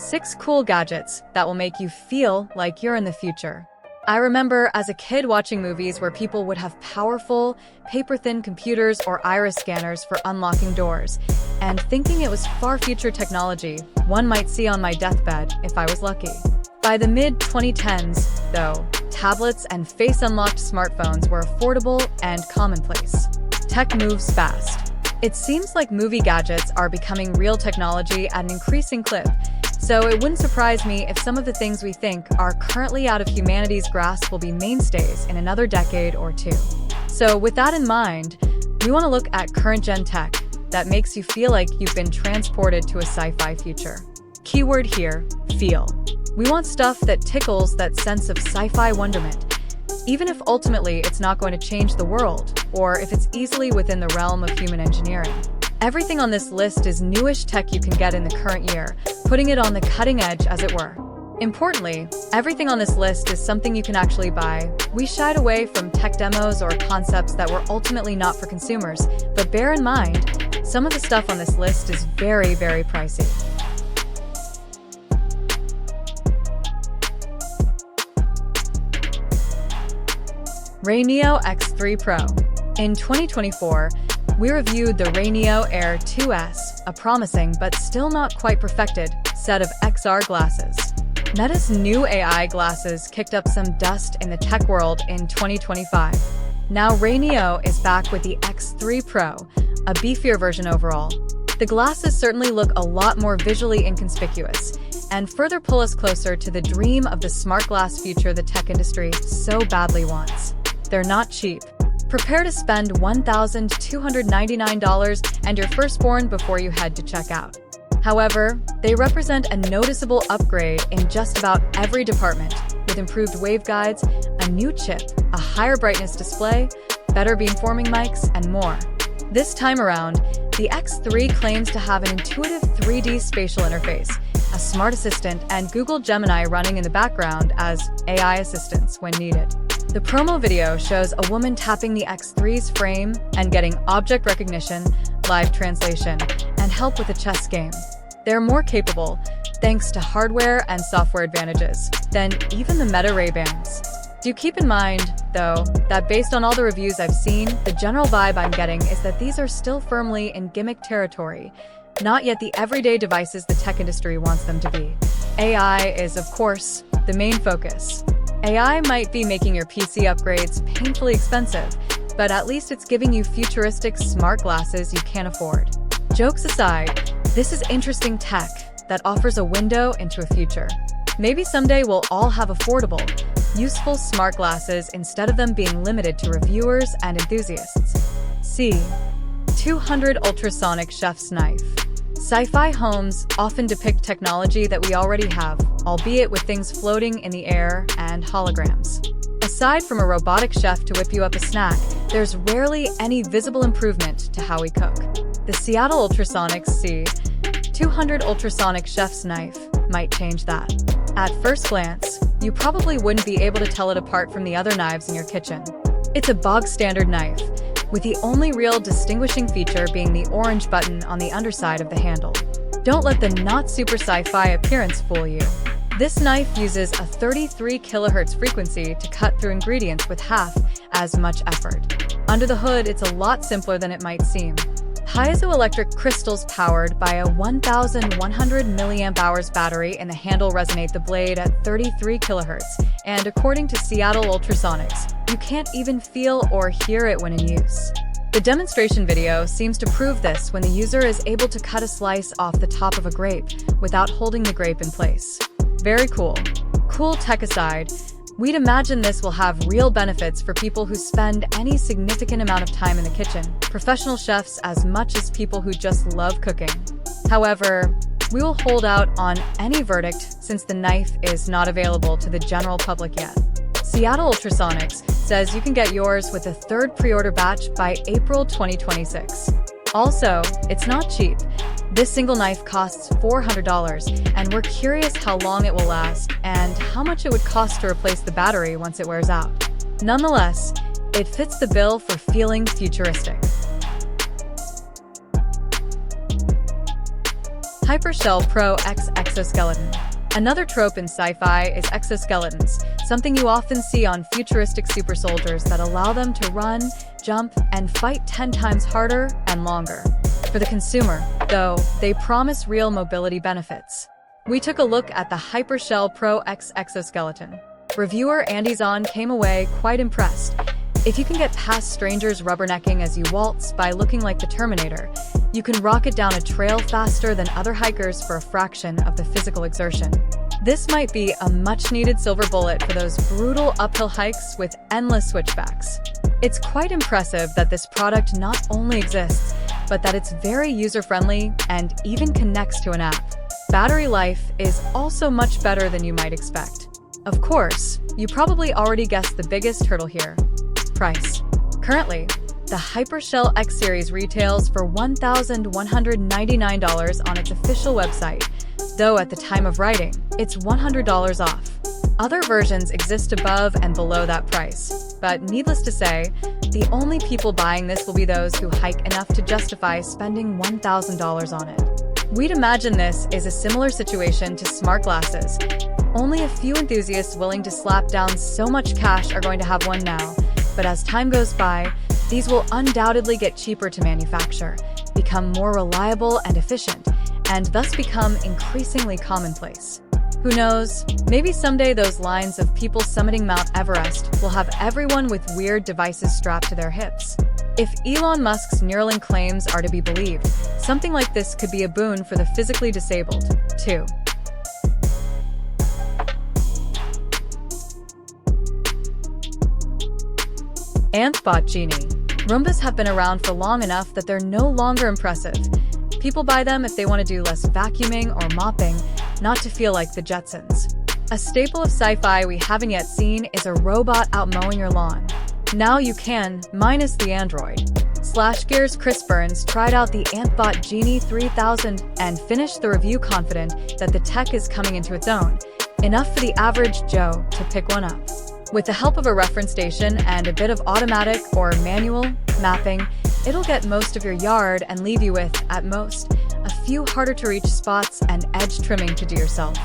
6 cool gadgets that will make you feel like you're in the future. I remember as a kid watching movies where people would have powerful, paper-thin computers or iris scanners for unlocking doors, and thinking it was far future technology one might see on my deathbed if I was lucky. By the mid-2010s, though, tablets and face-unlocked smartphones were affordable and commonplace. Tech moves fast. It seems like movie gadgets are becoming real technology at an increasing clip, so it wouldn't surprise me if some of the things we think are currently out of humanity's grasp will be mainstays in another decade or two. So with that in mind, we want to look at current-gen tech that makes you feel like you've been transported to a sci-fi future. Keyword here, feel. We want stuff that tickles that sense of sci-fi wonderment, even if ultimately it's not going to change the world, or if it's easily within the realm of human engineering. Everything on this list is newish tech you can get in the current year, putting it on the cutting edge, as it were. Importantly, everything on this list is something you can actually buy. We shied away from tech demos or concepts that were ultimately not for consumers, but bear in mind, some of the stuff on this list is very, very pricey. Rayneo X3 Pro. In 2024, we reviewed the Rayneo Air 2S, a promising but still not quite perfected set of XR glasses. Meta's new AI glasses kicked up some dust in the tech world in 2025. Now Rayneo is back with the X3 Pro, a beefier version overall. The glasses certainly look a lot more visually inconspicuous, and further pull us closer to the dream of the smart glass future the tech industry so badly wants. They're not cheap. Prepare to spend $1,299 and your firstborn before you head to checkout. However, they represent a noticeable upgrade in just about every department, with improved waveguides, a new chip, a higher brightness display, better beamforming mics, and more. This time around, the X3 claims to have an intuitive 3D spatial interface, a smart assistant, and Google Gemini running in the background as AI assistants when needed. The promo video shows a woman tapping the X3's frame and getting object recognition, live translation, and help with a chess game. They're more capable, thanks to hardware and software advantages, than even the Meta Ray-Bans. Do keep in mind, though, that based on all the reviews I've seen, the general vibe I'm getting is that these are still firmly in gimmick territory, not yet the everyday devices the tech industry wants them to be. AI is, of course, the main focus. AI might be making your PC upgrades painfully expensive, but at least it's giving you futuristic smart glasses you can't afford. Jokes aside, this is interesting tech that offers a window into a future. Maybe someday we'll all have affordable, useful smart glasses instead of them being limited to reviewers and enthusiasts. C. 200 Ultrasonic Chef's Knife. Sci-fi homes often depict technology that we already have, albeit with things floating in the air and holograms. Aside from a robotic chef to whip you up a snack, there's rarely any visible improvement to how we cook. The Seattle Ultrasonics C200 Ultrasonic Chef's Knife might change that. At first glance, you probably wouldn't be able to tell it apart from the other knives in your kitchen. It's a bog-standard knife, with the only real distinguishing feature being the orange button on the underside of the handle. Don't let the not-super sci-fi appearance fool you. This knife uses a 33 kHz frequency to cut through ingredients with half as much effort. Under the hood, it's a lot simpler than it might seem. Piezoelectric crystals powered by a 1,100 mAh battery in the handle resonate the blade at 33 kHz, and according to Seattle Ultrasonics, you can't even feel or hear it when in use. The demonstration video seems to prove this when the user is able to cut a slice off the top of a grape without holding the grape in place. Very cool. Cool tech aside, we'd imagine this will have real benefits for people who spend any significant amount of time in the kitchen, professional chefs as much as people who just love cooking. However, we will hold out on any verdict since the knife is not available to the general public yet. Seattle Ultrasonics says you can get yours with a third pre-order batch by April 2026. Also, it's not cheap. This single knife costs $400, and we're curious how long it will last and how much it would cost to replace the battery once it wears out. Nonetheless, it fits the bill for feeling futuristic. Hypershell Pro X Exoskeleton. Another trope in sci-fi is exoskeletons, something you often see on futuristic super soldiers that allow them to run, jump, and fight 10 times harder and longer. For the consumer, though, they promise real mobility benefits. We took a look at the Hypershell Pro X Exoskeleton. Reviewer Andy Zahn came away quite impressed. If you can get past strangers rubbernecking as you waltz by looking like the Terminator, you can rocket down a trail faster than other hikers for a fraction of the physical exertion. This might be a much-needed silver bullet for those brutal uphill hikes with endless switchbacks. It's quite impressive that this product not only exists, but that it's very user-friendly and even connects to an app. Battery life is also much better than you might expect. Of course, you probably already guessed the biggest hurdle here: price. Currently, the Hypershell X Series retails for $1,199 on its official website, though at the time of writing, it's $100 off. Other versions exist above and below that price, but needless to say, the only people buying this will be those who hike enough to justify spending $1,000 on it. We'd imagine this is a similar situation to smart glasses. Only a few enthusiasts willing to slap down so much cash are going to have one now, but as time goes by, these will undoubtedly get cheaper to manufacture, become more reliable and efficient, and thus become increasingly commonplace. Who knows, maybe someday those lines of people summiting Mount Everest will have everyone with weird devices strapped to their hips. If Elon Musk's Neuralink claims are to be believed, something like this could be a boon for the physically disabled, too. Antbot Genie. Roombas have been around for long enough that they're no longer impressive. People buy them if they want to do less vacuuming or mopping, not to feel like the Jetsons. A staple of sci-fi we haven't yet seen is a robot out mowing your lawn. Now you can, minus the android. SlashGear's Chris Burns tried out the Antbot Genie 3000 and finished the review confident that the tech is coming into its own, enough for the average Joe to pick one up. With the help of a reference station and a bit of automatic or manual mapping, it'll get most of your yard and leave you with, at most, a few harder-to-reach spots and edge trimming to do yourself.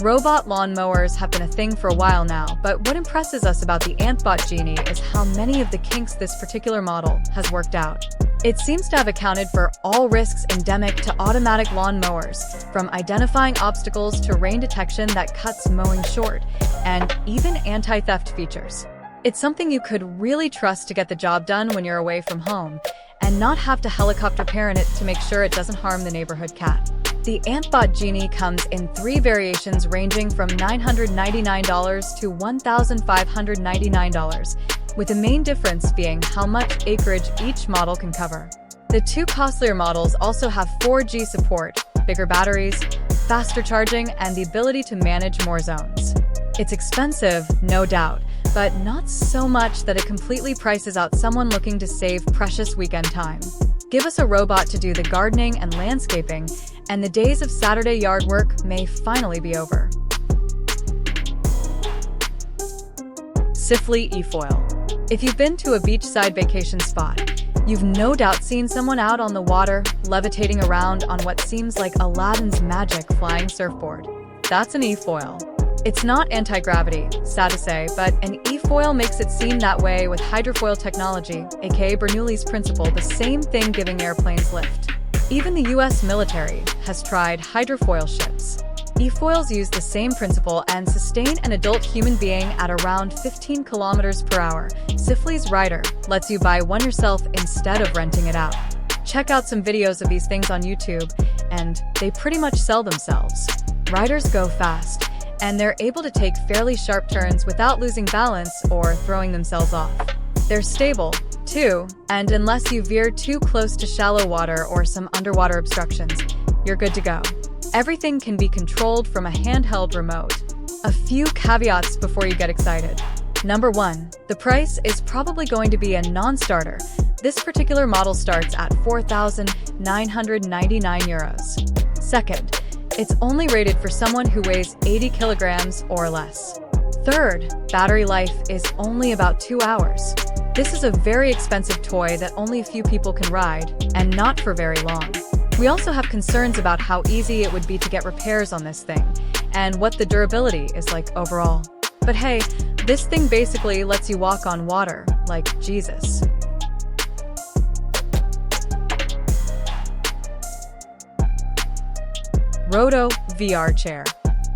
Robot lawn mowers have been a thing for a while now, but what impresses us about the Antbot Genie is how many of the kinks this particular model has worked out. It seems to have accounted for all risks endemic to automatic lawn mowers, from identifying obstacles to rain detection that cuts mowing short, and even anti-theft features. It's something you could really trust to get the job done when you're away from home, and not have to helicopter parent it to make sure it doesn't harm the neighborhood cat. The Antbot Genie comes in 3 variations ranging from $999 to $1,599, with the main difference being how much acreage each model can cover. The 2 costlier models also have 4G support, bigger batteries, faster charging, and the ability to manage more zones. It's expensive, no doubt, but not so much that it completely prices out someone looking to save precious weekend time. Give us a robot to do the gardening and landscaping, and the days of Saturday yard work may finally be over. Sifley eFoil. If you've been to a beachside vacation spot, you've no doubt seen someone out on the water, levitating around on what seems like Aladdin's magic flying surfboard. That's an eFoil. It's not anti-gravity, sad to say, but an eFoil makes it seem that way with hydrofoil technology, aka Bernoulli's principle, the same thing giving airplanes lift. Even the US military has tried hydrofoil ships. eFoils use the same principle and sustain an adult human being at around 15 kilometers per hour. Sifley's Rider lets you buy one yourself instead of renting it out. Check out some videos of these things on YouTube, and they pretty much sell themselves. Riders go fast, and they're able to take fairly sharp turns without losing balance or throwing themselves off. They're stable, too, and unless you veer too close to shallow water or some underwater obstructions, you're good to go. Everything can be controlled from a handheld remote. A few caveats before you get excited. Number 1, the price is probably going to be a non-starter. This particular model starts at €4,999. Second, it's only rated for someone who weighs 80 kilograms or less. Third, battery life is only about 2 hours. This is a very expensive toy that only a few people can ride, and not for very long. We also have concerns about how easy it would be to get repairs on this thing, and what the durability is like overall. But hey, this thing basically lets you walk on water, like Jesus. Roto VR chair.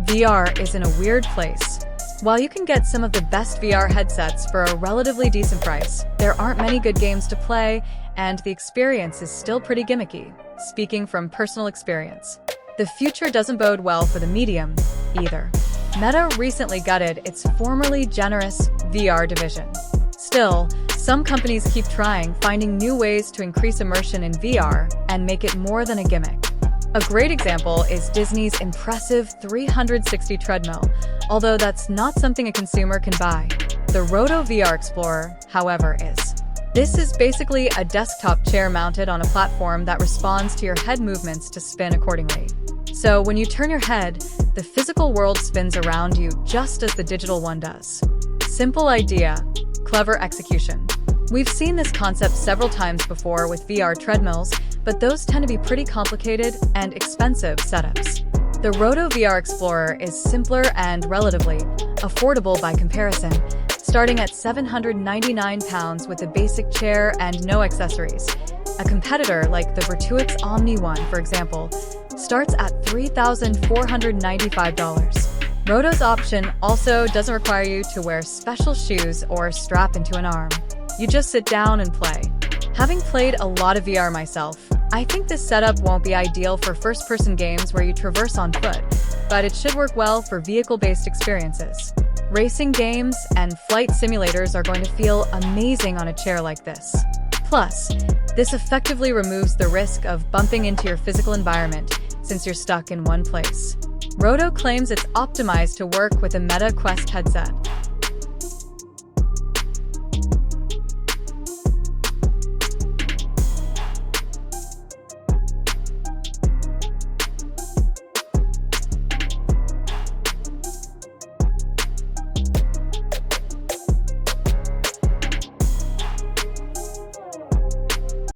VR is in a weird place. While you can get some of the best VR headsets for a relatively decent price, there aren't many good games to play, and the experience is still pretty gimmicky, speaking from personal experience. The future doesn't bode well for the medium, either. Meta recently gutted its formerly generous VR division. Still, some companies keep trying, finding new ways to increase immersion in VR and make it more than a gimmick. A great example is Disney's impressive 360 treadmill, although that's not something a consumer can buy. The Roto VR Explorer, however, is. This is basically a desktop chair mounted on a platform that responds to your head movements to spin accordingly. So when you turn your head, the physical world spins around you just as the digital one does. Simple idea, clever execution. We've seen this concept several times before with VR treadmills, but those tend to be pretty complicated and expensive setups. The Roto VR Explorer is simpler and relatively affordable by comparison, starting at £799 with a basic chair and no accessories. A competitor like the Virtuix Omni One, for example, starts at $3,495. Roto's option also doesn't require you to wear special shoes or strap into an arm. You just sit down and play. Having played a lot of VR myself, I think this setup won't be ideal for first-person games where you traverse on foot, but it should work well for vehicle-based experiences. Racing games and flight simulators are going to feel amazing on a chair like this. Plus, this effectively removes the risk of bumping into your physical environment since you're stuck in one place. Roto claims it's optimized to work with a Meta Quest headset.